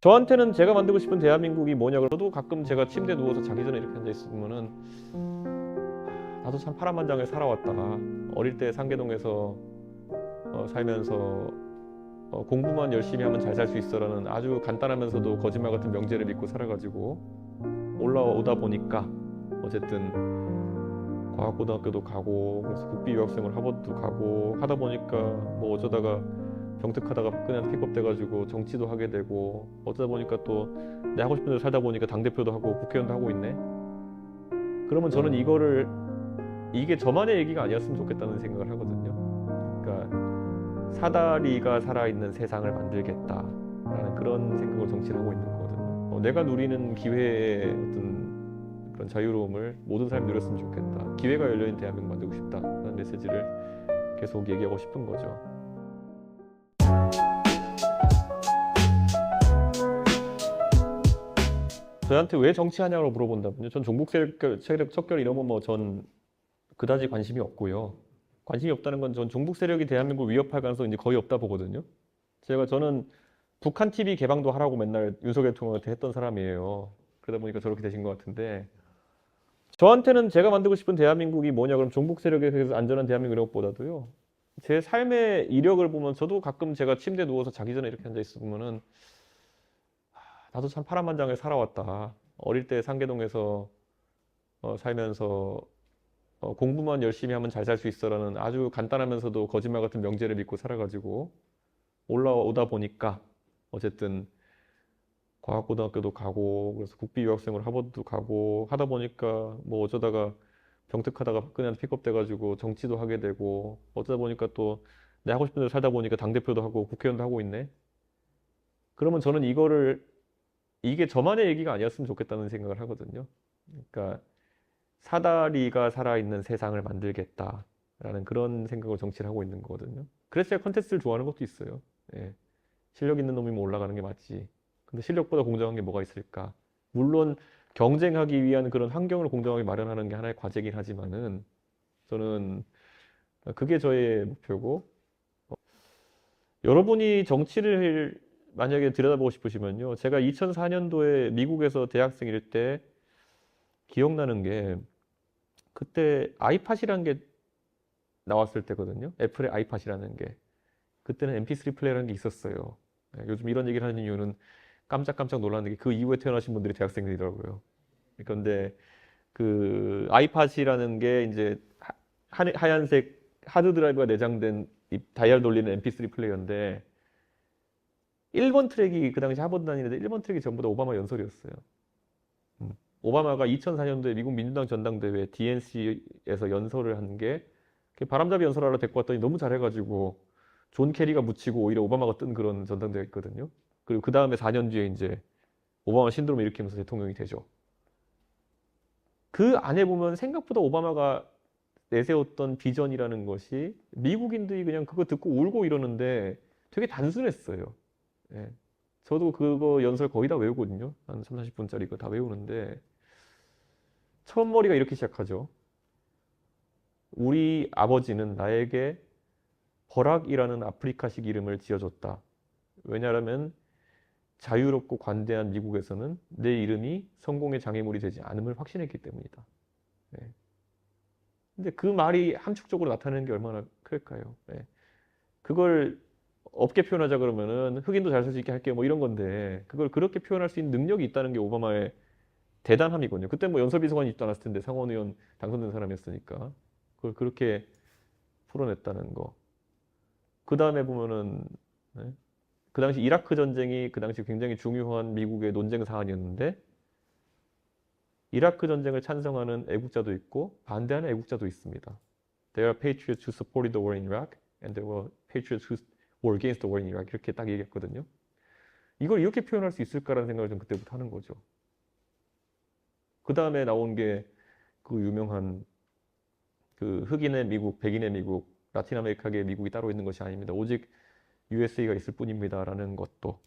저한테는 제가 만들고 싶은 대한민국이 뭐냐 그래도 가끔 제가 침대에 누워서 자기 전에 이렇게 앉아 있으면은 나도 참 파란만장하게 살아왔다. 어릴 때 상계동에서 살면서 공부만 열심히 하면 잘 살 수 있어라는 아주 간단하면서도 거짓말 같은 명제를 믿고 살아가지고 올라오다 보니까 어쨌든 과학고등학교도 가고 그래서 국비 유학생을 하버드도 가고 하다 보니까 뭐 어쩌다가 병특하다가 박근혜한테 픽업돼가지고 정치도 하게 되고 어쩌다 보니까 또 내 하고 싶은 대로 살다 보니까 당대표도 하고 국회의원도 하고 있네. 그러면 저는 이게 저만의 얘기가 아니었으면 좋겠다는 생각을 하거든요. 그러니까 사다리가 살아있는 세상을 만들겠다라는 그런 생각을 정치를 하고 있는 거거든요. 내가 누리는 기회의 어떤 그런 자유로움을 모든 사람이 누렸으면 좋겠다. 기회가 열려있는 대한민국 만들고 싶다라는 메시지를 계속 얘기하고 싶은 거죠. 저한테 왜 정치하냐고 물어본다면요. 전 종북 세력 척결 이런 건 뭐 전 그다지 관심이 없고요. 관심이 없다는 건 전 종북 세력이 대한민국을 위협할 가능성이 이제 거의 없다 보거든요. 저는 북한 TV 개방도 하라고 맨날 윤석열 대통령한테 했던 사람이에요. 그러다 보니까 저렇게 되신 것 같은데 저한테는 제가 만들고 싶은 대한민국이 뭐냐 그럼 종북 세력에 대해서 안전한 대한민국 이런 것보다도요. 제 삶의 이력을 보면 저도 가끔 제가 침대에 누워서 자기 전에 이렇게 앉아 있으면은 나도 참 파란만장하게 살아왔다. 어릴 때 상계동에서 살면서 공부만 열심히 하면 잘 살 수 있어라는 아주 간단하면서도 거짓말 같은 명제를 믿고 살아가지고 올라오다 보니까 어쨌든 과학고등학교도 가고 그래서 국비 유학생으로 하버드도 가고 하다 보니까 뭐 어쩌다가 병특하다가 박근혜한테 픽업돼가지고 정치도 하게 되고 어쩌다 보니까 또 내 하고 싶은 대로 살다 보니까 당대표도 하고 국회의원도 하고 있네. 그러면 저는 이게 저만의 얘기가 아니었으면 좋겠다는 생각을 하거든요. 그러니까 사다리가 살아있는 세상을 만들겠다라는 그런 생각을 정치를 하고 있는 거거든요. 그래서 제가 컨텐츠를 좋아하는 것도 있어요. 예. 실력 있는 놈이면 올라가는 게 맞지. 근데 실력보다 공정한 게 뭐가 있을까? 물론 경쟁하기 위한 그런 환경을 공정하게 마련하는 게 하나의 과제긴 하지만은 저는 그게 저의 목표고 여러분이 정치를 만약에 들여다보고 싶으시면요. 제가 2004년도에 미국에서 대학생일 때 기억나는 게 그때 아이팟이라는 게 나왔을 때거든요. 애플의 아이팟이라는 게. 그때는 MP3 플레이라는 게 있었어요. 요즘 이런 얘기를 하는 이유는 깜짝깜짝 놀랐는 게 그 이후에 태어나신 분들이 대학생들이더라고요. 그런데 그 아이팟이라는 게 이제 하얀색 하드 드라이브가 내장된 이 다이얼 돌리는 MP3 플레이어인데 1번 트랙이 그 당시 하버드 다니는데 1번 트랙이 전부 다 오바마 연설이었어요. 오바마가 2004년도에 미국 민주당 전당대회 DNC에서 연설을 한 게 바람잡이 연설하러 데리고 왔더니 너무 잘해가지고 존 케리가 묻히고 오히려 오바마가 뜬 그런 전당대회가 있거든요. 그리고 그 다음에 4년 뒤에 이제 오바마 신드롬을 일으키면서 대통령이 되죠. 그 안에 보면 생각보다 오바마가 내세웠던 비전이라는 것이 미국인들이 그냥 그거 듣고 울고 이러는데 되게 단순했어요. 예. 저도 그거 연설 거의 다 외우거든요. 한 3, 40분짜리 거 다 외우는데 처음 머리가 이렇게 시작하죠. 우리 아버지는 나에게 버락이라는 아프리카식 이름을 지어줬다. 왜냐하면 자유롭고 관대한 미국에서는 내 이름이 성공의 장애물이 되지 않음을 확신했기 때문이다. 네. 근데 그 말이 함축적으로 나타내는 게 얼마나 클까요? 네. 그걸 없게 표현하자 그러면은 흑인도 잘 살 수 있게 할게 뭐 이런 건데 그걸 그렇게 표현할 수 있는 능력이 있다는 게 오바마의 대단함이거든요. 그때 뭐 연설비서관이 있지 않았을 텐데 상원의원 당선된 사람이었으니까 그걸 그렇게 풀어냈다는 거. 그 다음에 보면은 네? 그 당시 이라크 전쟁이 그 당시 굉장히 중요한 미국의 논쟁 사안이었는데 이라크 전쟁을 찬성하는 애국자도 있고 반대하는 애국자도 있습니다. There are patriots who supported the war in Iraq and there were patriots who were against the war in Iraq 이렇게 딱 얘기했거든요. 이걸 이렇게 표현할 수 있을까라는 생각을 좀 그때부터 하는 거죠. 그 다음에 나온 게 그 유명한 그 흑인의 미국, 백인의 미국, 라틴 아메리카계의 미국이 따로 있는 것이 아닙니다. 오직 USA가 있을 뿐입니다라는 것도.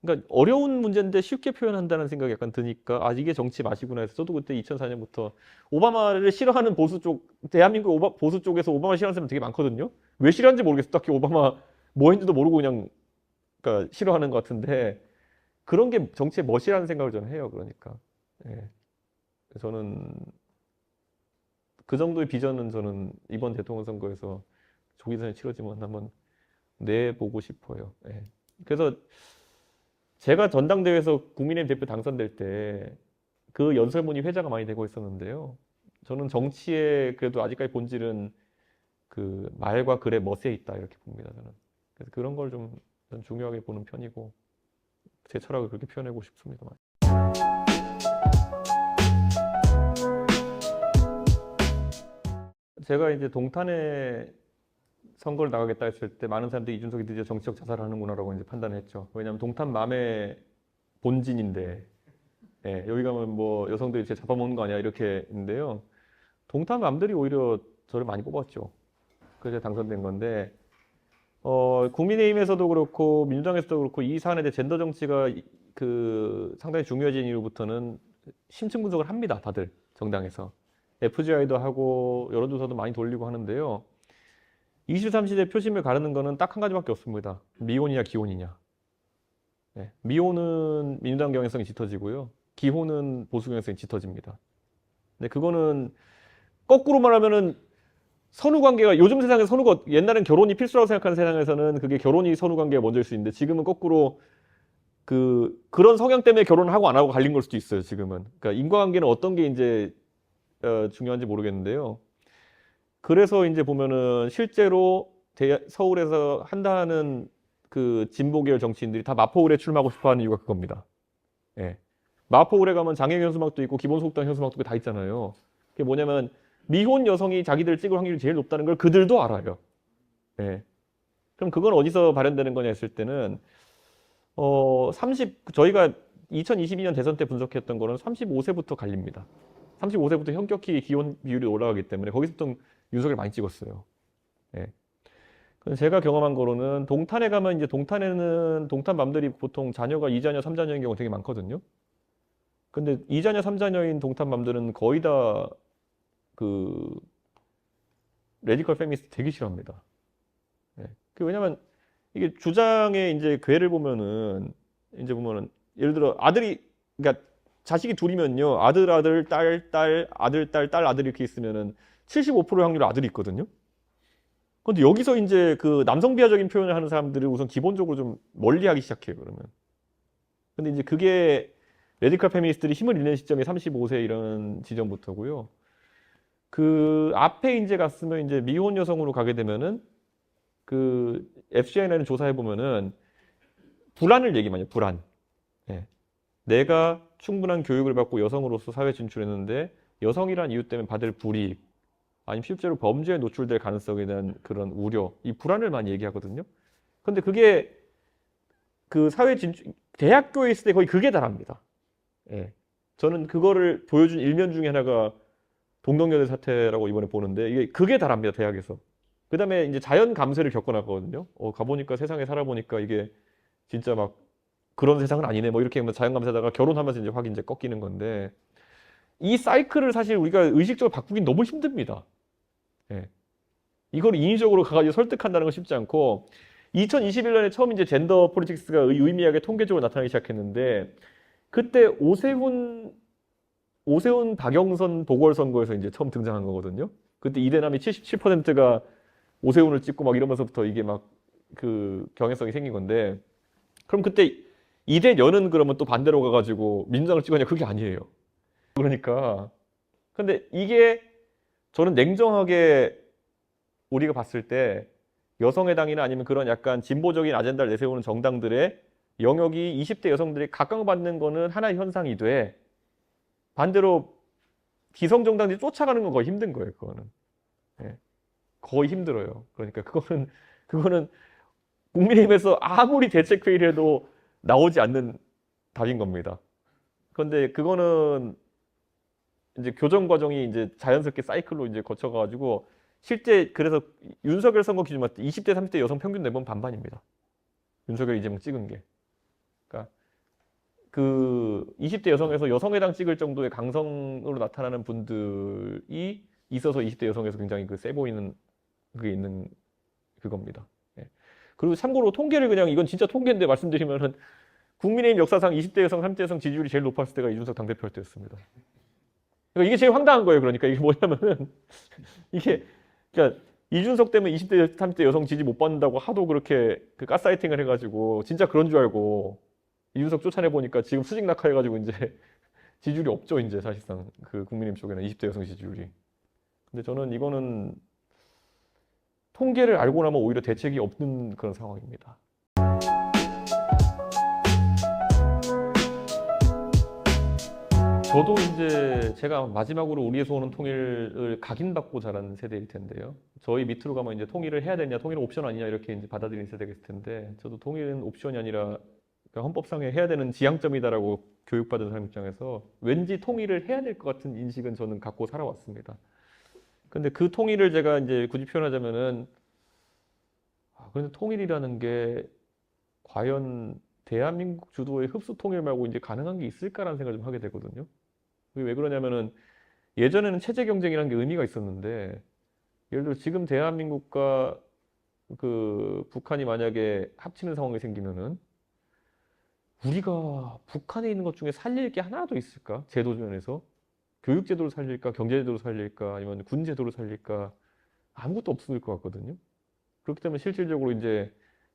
그러니까 어려운 문제인데 쉽게 표현한다는 생각이 약간 드니까 아 이게 정치 맛이구나 해서 저도 그때 2004년부터 오바마를 싫어하는 보수 쪽 대한민국 보수 쪽에서 오바마 싫어하는 사람 되게 많거든요. 왜 싫어하는지 모르겠어. 딱히 오바마 뭐 했는지도 모르고 그냥 그러니까 싫어하는 것 같은데 그런 게 정치의 멋이라는 생각을 저는 해요. 그러니까 예. 저는 그 정도의 비전은 저는 이번 대통령 선거에서 조기 대선이 치러지면 한번 내보고 싶어요. 예. 그래서 제가 전당대회에서 국민의힘 대표 당선될 때 그 연설문이 회자가 많이 되고 있었는데요. 저는 정치의 그래도 아직까지 본질은 그 말과 글의 멋에 있다 이렇게 봅니다. 저는. 그래서 그런 걸 좀 중요하게 보는 편이고 제 철학을 그렇게 표현하고 싶습니다. 제가 이제 동탄에 선거를 나가겠다 했을 때 많은 사람들이 이준석이 드디어 정치적 자살을 하는구나라고 이제 판단했죠. 왜냐하면 동탄맘의 본진인데 예, 여기 가면 뭐 여성들이 제 잡아먹는 거 아니야 이렇게 했는데요. 동탄맘들이 오히려 저를 많이 뽑았죠. 그래서 당선된 건데 국민의힘에서도 그렇고 민주당에서도 그렇고 이 사안에 대해 젠더 정치가 그 상당히 중요해진 이후부터는 심층 분석을 합니다. 다들 정당에서. FGI도 하고 여론조사도 많이 돌리고 하는데요. 20, 30대 표심을 가르는 거는 딱 한 가지밖에 없습니다. 미혼이냐 기혼이냐. 네. 미혼은 민주당 경향성이 짙어지고요. 기혼은 보수 경향성이 짙어집니다. 근데 그거는 거꾸로 말하면은 선후 관계가 요즘 세상에 선후가 옛날엔 결혼이 필수라고 생각하는 세상에서는 그게 결혼이 선후 관계가 먼저일 수 있는데 지금은 거꾸로 그런 성향 때문에 결혼을 하고 안 하고 갈린 걸 수도 있어요. 지금은. 그러니까 인과관계는 어떤 게 이제 중요한지 모르겠는데요. 그래서 이제 보면은 실제로 서울에서 한다는 그 진보계열 정치인들이 다 마포구에 출마하고 싶어하는 이유가 그겁니다. 예. 마포구에 가면 장애인 현수막도 있고 기본소득당 현수막도 다 있잖아요. 그게 뭐냐면 미혼 여성이 자기들 찍을 확률이 제일 높다는 걸 그들도 알아요. 예. 그럼 그건 어디서 발현되는 거냐 했을 때는 저희가 2022년 대선 때 분석했던 거는 35세부터 갈립니다. 35세부터 현격히 기혼 비율이 올라가기 때문에 거기서부터 윤석열 많이 찍었어요. 예. 제가 경험한 거로는 동탄에 가면 이제 동탄에는 동탄맘들이 보통 자녀가 2자녀, 3자녀인 경우가 되게 많거든요. 근데 2자녀, 3자녀인 동탄맘들은 거의 다 그 레디컬 페미니스트 되게 싫어합니다. 예. 왜냐면 이게 주장의 이제 궤를 보면은 이제 보면은 예를 들어 아들이 그러니까 자식이 둘이면요. 아들, 딸, 아들, 딸, 아들 이렇게 있으면은 75% 확률로 아들이 있거든요. 근데 여기서 이제 그 남성 비하적인 표현을 하는 사람들을 우선 기본적으로 좀 멀리하기 시작해요. 그러면. 근데 이제 그게 레디컬 페미니스트들이 힘을 잃는 시점이 35세 이런 지점부터고요. 그 앞에 이제 갔으면 이제 미혼 여성으로 가게 되면은 그 FCI라는 조사해 보면은 불안을 얘기만 해요. 불안. 예. 내가 충분한 교육을 받고 여성으로서 사회 진출했는데 여성이란 이유 때문에 받을 불이익 아니면 실제로 범죄에 노출될 가능성에 대한 그런 우려, 이 불안을 많이 얘기하거든요. 근데 그게 그 사회 진출, 대학교에 있을 때 거의 그게 다랍니다. 예. 저는 그거를 보여준 일면 중에 하나가 동덕여대 사태라고 이번에 보는데 이게 그게 다랍니다. 대학에서. 그 다음에 이제 자연 감세를 겪어놨거든요. 가보니까 세상에 살아보니까 이게 진짜 막 그런 세상은 아니네. 뭐 이렇게 자연 감세다가 결혼하면서 이제 확 이제 꺾이는 건데 이 사이클을 사실 우리가 의식적으로 바꾸긴 너무 힘듭니다. 예. 이걸 인위적으로 가가지고 설득한다는 건 쉽지 않고 2021년에 처음 이제 젠더 폴리틱스가 유의미하게 통계적으로 나타나기 시작했는데 그때 오세훈 박영선 보궐선거에서 이제 처음 등장한 거거든요. 그때 이대남이 77%가 오세훈을 찍고 막 이러면서부터 이게 막 그 경향성이 생긴 건데 그럼 그때 이대녀는 그러면 또 반대로 가가지고 민주당을 찍었냐? 그게 아니에요. 그러니까 근데 이게 저는 냉정하게 우리가 봤을 때 여성의당이나 아니면 그런 약간 진보적인 아젠다를 내세우는 정당들의 영역이 20대 여성들이 각광받는 거는 하나의 현상이 돼. 반대로 기성정당들이 쫓아가는 건 거의 힘든 거예요. 그거는. 예. 거의 힘들어요. 그러니까 그거는 국민의힘에서 아무리 대책회의를 해도 나오지 않는 답인 겁니다. 그런데 그거는 이제 교정 과정이 이제 자연스럽게 사이클로 이제 거쳐가지고 실제 그래서 윤석열 선거 기준 맞을 때 20대, 30대 여성 평균 내보면 반반입니다. 윤석열 이재명 찍은 게. 그러니까 그 20대 여성에서 여성의당 찍을 정도의 강성으로 나타나는 분들이 있어서 20대 여성에서 굉장히 그 세 보이는 그게 있는 그겁니다. 예. 그리고 참고로 통계를 그냥 이건 진짜 통계인데 말씀드리면은 국민의힘 역사상 20대 여성, 30대 여성 지지율이 제일 높았을 때가 이준석 당대표 때였습니다. 그러니까 이게 제일 황당한 거예요. 그러니까 이게 뭐냐면은 이게 그러니까 이준석 때문에 20대, 30대 여성 지지 못 받는다고 하도 그렇게 그 가스라이팅을 해가지고 진짜 그런 줄 알고 이준석 쫓아내 보니까 지금 수직 낙하해가지고 이제 지지율이 없죠. 이제 사실상 그 국민의힘 쪽에는 20대 여성 지지율이. 근데 저는 이거는 통계를 알고 나면 오히려 대책이 없는 그런 상황입니다. 저도 이제 제가 마지막으로 우리의 소원은 통일을 각인받고 자란 세대일 텐데요. 저희 밑으로 가면 이제 통일을 해야 되냐, 통일은 옵션 아니냐 이렇게 이제 받아들이는 세대가 있을 텐데, 저도 통일은 옵션이 아니라 그러니까 헌법상에 해야 되는 지향점이다라고 교육받은 사람 입장에서 왠지 통일을 해야 될 것 같은 인식은 저는 갖고 살아왔습니다. 근데 그 통일을 제가 이제 굳이 표현하자면은, 그런데 통일이라는 게 과연 대한민국 주도의 흡수 통일 말고 이제 가능한 게 있을까라는 생각을 좀 하게 되거든요. 그게 왜 그러냐면은 예전에는 체제 경쟁이라는 게 의미가 있었는데, 예를 들어 지금 대한민국과 그 북한이 만약에 합치는 상황이 생기면은 우리가 북한에 있는 것 중에 살릴 게 하나도 있을까? 제도 면에서 교육 제도를 살릴까, 경제 제도를 살릴까, 아니면 군 제도를 살릴까? 아무것도 없을 것 같거든요. 그렇기 때문에 실질적으로 이제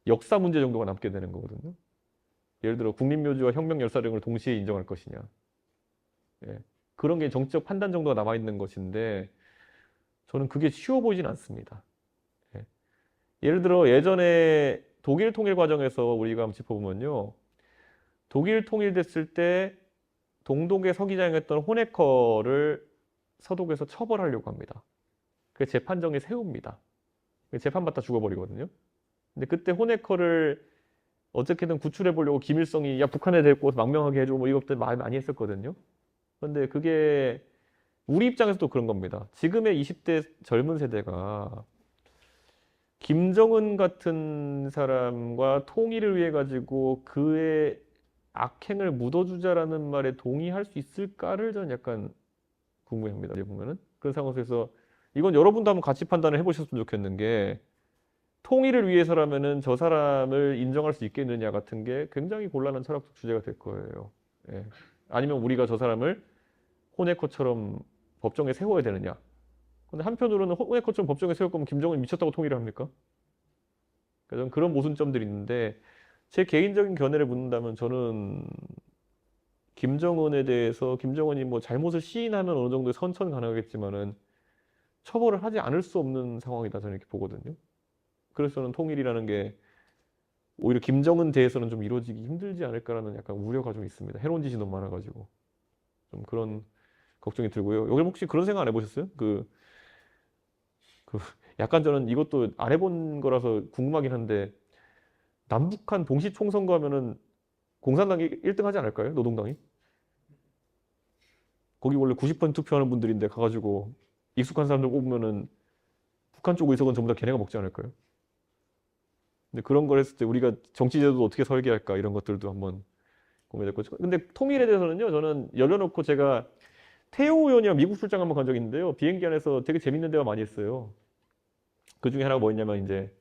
역사 문제 정도가 남게 되는 거거든요. 예를 들어 국립묘지와 혁명열사령을 동시에 인정할 것이냐. 예. 그런 게 정치적 판단 정도가 남아있는 것인데 저는 그게 쉬워 보이진 않습니다. 예. 예를 들어 예전에 독일 통일 과정에서 우리가 한번 짚어보면요. 독일 통일됐을 때 동독의 서기장이었던 호네커를 서독에서 처벌하려고 합니다. 그 재판정에 세웁니다. 재판받다 죽어버리거든요. 근데 그때 호네커를 어떻게든 구출해 보려고 김일성이 야 북한에 데리고 와서 망명하게 해주고 뭐 이것들 말 많이 했었거든요. 그런데 그게 우리 입장에서도 그런 겁니다. 지금의 20대 젊은 세대가 김정은 같은 사람과 통일을 위해 가지고 그의 악행을 묻어주자라는 말에 동의할 수 있을까를 저는 약간 궁금해합니다. 보면은 그런 상황에서 이건 여러분도 한번 같이 판단을 해보셨으면 좋겠는 게 통일을 위해서라면은 저 사람을 인정할 수 있겠느냐 같은 게 굉장히 곤란한 철학적 주제가 될 거예요. 예. 아니면 우리가 저 사람을 호네커처럼 법정에 세워야 되느냐. 근데 한편으로는 호네커처럼 법정에 세울 거면 김정은이 미쳤다고 통일을 합니까? 그러니까 그런 모순점들이 있는데 제 개인적인 견해를 묻는다면 저는 김정은에 대해서 김정은이 뭐 잘못을 시인하면 어느 정도의 선처는 가능하겠지만은 처벌을 하지 않을 수 없는 상황이다 저는 이렇게 보거든요. 그래서 저는 통일이라는 게 오히려 김정은 대해서는 좀 이루어지기 힘들지 않을까라는 약간 우려가 좀 있습니다. 해로운 짓이 너무 많아가지고 좀 그런 걱정이 들고요. 여기 혹시 그런 생각 안 해보셨어요? 약간 저는 이것도 안 해본 거라서 궁금하긴 한데 남북한 동시 총선거 하면은 공산당이 1등 하지 않을까요? 노동당이? 거기 원래 90% 투표하는 분들인데 가가지고 익숙한 사람들 뽑으면은 북한 쪽 의석은 전부 다 걔네가 먹지 않을까요? 근데 그런 걸 했을 때 우리가 정치제도도 어떻게 설계할까 이런 것들도 한번 고민했고 근데 통일에 대해서는요 저는 열려놓고 제가 태용 의원이랑 미국 출장 한번 간 적이 있는데요 비행기 안에서 되게 재밌는 대화 많이 했어요. 그 중에 하나가 뭐였냐면 이제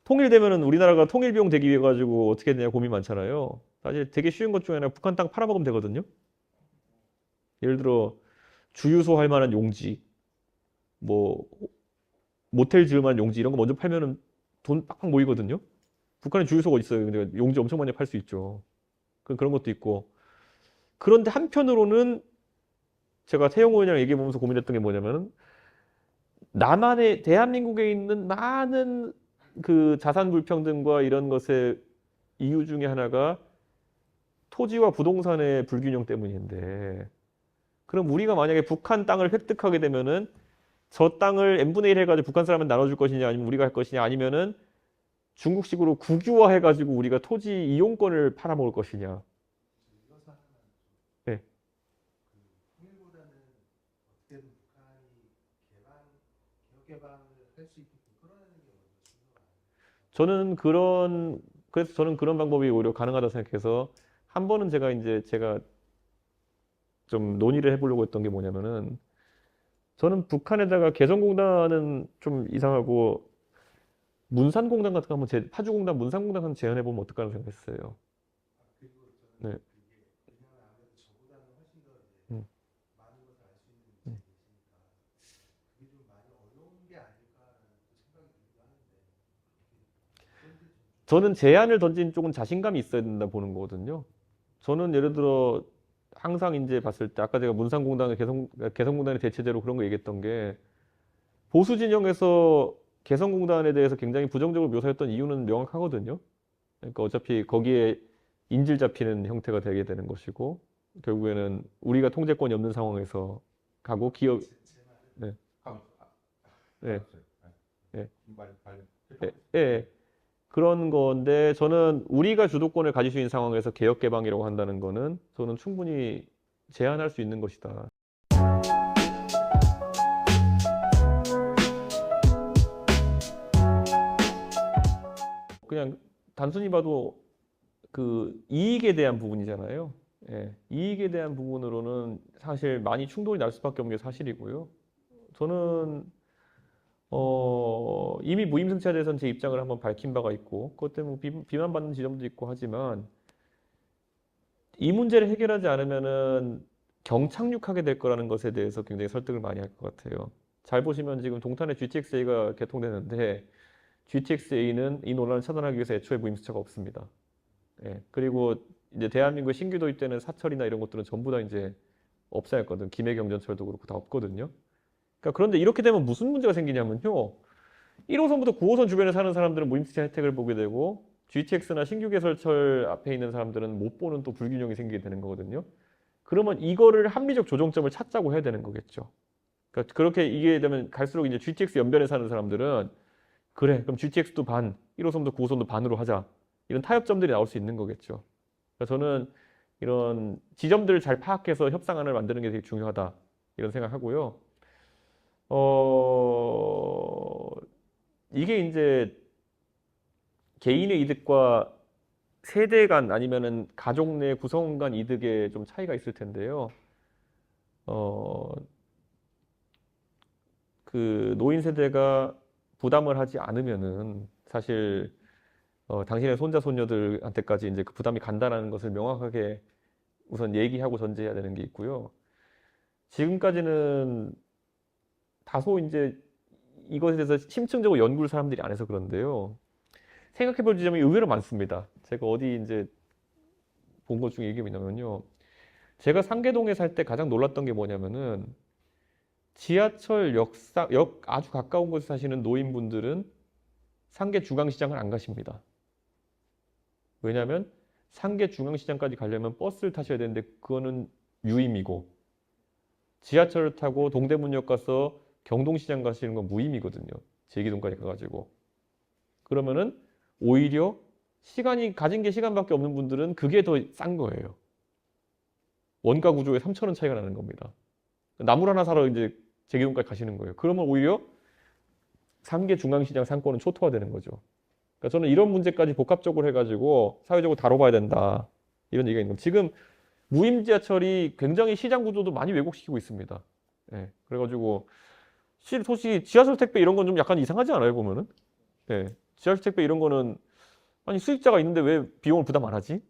통일되면은 우리나라가 통일 비용 대기 위해 가지고 어떻게 되냐 고민 많잖아요. 사실 되게 쉬운 것 중에 하나 북한 땅 팔아먹으면 되거든요. 예를 들어 주유소 할 만한 용지, 뭐 모텔 지을 만한 용지 이런 거 먼저 팔면은 돈 빡빡 모이거든요. 북한에 주유소가 있어요. 근데 용지 엄청 많이 팔 수 있죠. 그런 것도 있고. 그런데 한편으로는 제가 태용 의원이랑 얘기해 보면서 고민했던 게 뭐냐면은 남한의 대한민국에 있는 많은 그 자산 불평등과 이런 것의 이유 중에 하나가 토지와 부동산의 불균형 때문인데 그럼 우리가 만약에 북한 땅을 획득하게 되면은 저 땅을 n분의 1 해가지고 북한 사람한테 나눠줄 것이냐 아니면 우리가 할 것이냐 아니면은 중국식으로 국유화 해가지고 우리가 토지 이용권을 팔아먹을 것이냐. 네. 그래서 저는 그런 방법이 오히려 가능하다 생각해서 한 번은 제가 좀 논의를 해보려고 했던 게 뭐냐면은 저는 북한에다가 개성공단은 좀 이상하고 문산공단 같은 거 한번 파주공단, 문산공단 한번 제안해보면 어떨까 하는 생각했어요. 네. 음, 음. 저는 제안을 던진 쪽은 자신감이 있어야 된다 보는 거거든요. 저는 예를 들어 항상 이제 봤을 때 아까 제가 문상공단의 개성공단의 대체제로 그런 거 얘기했던 게 보수 진영에서 개성공단에 대해서 굉장히 부정적으로 묘사했던 이유는 명확하거든요. 그러니까 어차피 거기에 인질 잡히는 형태가 되게 되는 것이고 결국에는 우리가 통제권이 없는 상황에서 가고 기업 네, 네, 네, 예, 예. 그런 건데 저는 우리가 주도권을 가질 수 있는 상황에서 개혁 개방이라고 한다는 거는 저는 충분히 제한할 수 있는 것이다. 그냥 단순히 봐도 그 이익에 대한 부분이잖아요. 예, 이익에 대한 부분으로는 사실 많이 충돌이 날 수밖에 없는 게 사실이고요. 저는 이미 무임승차에 대해서는 제 입장을 한번 밝힌 바가 있고 그것 때문에 비난받는 지점도 있고 하지만 이 문제를 해결하지 않으면은 경착륙하게 될 거라는 것에 대해서 굉장히 설득을 많이 할 것 같아요. 잘 보시면 지금 동탄에 GTX-A가 개통되는데 GTX-A는 이 논란을 차단하기 위해서 애초에 무임승차가 없습니다. 예, 그리고 이제 대한민국의 신규 도입되는 사철이나 이런 것들은 전부 다 이제 없어야 했거든. 김해경전철도 그렇고 다 없거든요. 그러니까 그런데 이렇게 되면 무슨 문제가 생기냐면요. 1호선부터 9호선 주변에 사는 사람들은 무임승차 혜택을 보게 되고 GTX나 신규 개설철 앞에 있는 사람들은 못 보는 또 불균형이 생기게 되는 거거든요. 그러면 이거를 합리적 조정점을 찾자고 해야 되는 거겠죠. 그러니까 그렇게 이게 되면 갈수록 이제 GTX 연변에 사는 사람들은 그래, 그럼 GTX도 반, 1호선도 9호선도 반으로 하자. 이런 타협점들이 나올 수 있는 거겠죠. 그래서 저는 이런 지점들을 잘 파악해서 협상안을 만드는 게 되게 중요하다. 이런 생각하고요. 어, 이게 이제 개인의 이득과 세대 간 아니면은 가족 내 구성원 간 이득에 좀 차이가 있을 텐데요. 어, 그 노인 세대가 부담을 하지 않으면은 사실 당신의 손자 손녀들한테까지 이제 그 부담이 간다는 것을 명확하게 우선 얘기하고 전제해야 되는 게 있고요. 지금까지는 다소 이제 이것에 대해서 심층적으로 연구를 사람들이 안 해서 그런데요. 생각해 볼 지점이 의외로 많습니다. 제가 어디 이제 본 것 중에 이게 뭐냐면요. 제가 상계동에 살 때 가장 놀랐던 게 뭐냐면은 지하철 역 아주 가까운 곳에 사시는 노인분들은 상계 중앙시장을 안 가십니다. 왜냐하면 상계 중앙시장까지 가려면 버스를 타셔야 되는데 그거는 유임이고 지하철을 타고 동대문역 가서 경동시장 가시는 건 무임이거든요. 제기동까지 가가지고. 그러면은 오히려 시간이 가진 게 시간밖에 없는 분들은 그게 더 싼 거예요. 원가 구조에 3천 원 차이가 나는 겁니다. 나물 하나 사러 이제 제기동까지 가시는 거예요. 그러면 오히려 상계 중앙시장 상권은 초토화되는 거죠. 그러니까 저는 이런 문제까지 복합적으로 해가지고 사회적으로 다뤄봐야 된다. 이런 얘기가 있는 겁니다. 지금 무임 지하철이 굉장히 시장 구조도 많이 왜곡시키고 있습니다. 예, 그래가지고 솔직히 지하철 택배 이런 건 좀 약간 이상하지 않아요, 보면은? 예, 지하철 택배 이런 거는 아니 수익자가 있는데 왜 비용을 부담 안 하지?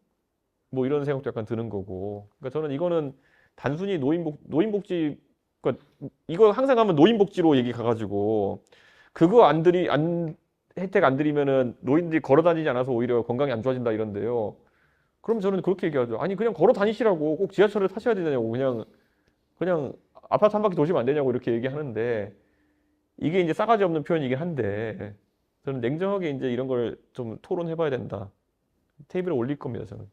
뭐 이런 생각도 약간 드는 거고. 그러니까 저는 이거는 단순히 노인복지 그러니까 이거 항상 하면 노인복지로 얘기 가가지고 그거 안 혜택 안 드리면은 노인들이 걸어 다니지 않아서 오히려 건강이 안 좋아진다 이런데요. 그럼 저는 그렇게 얘기하죠. 아니 그냥 걸어 다니시라고 꼭 지하철을 타셔야 되냐고 그냥 아파트 한 바퀴 도시면 안 되냐고 이렇게 얘기하는데 이게 이제 싸가지 없는 표현이긴 한데 저는 냉정하게 이제 이런 걸 좀 토론해봐야 된다. 테이블에 올릴 겁니다, 저는.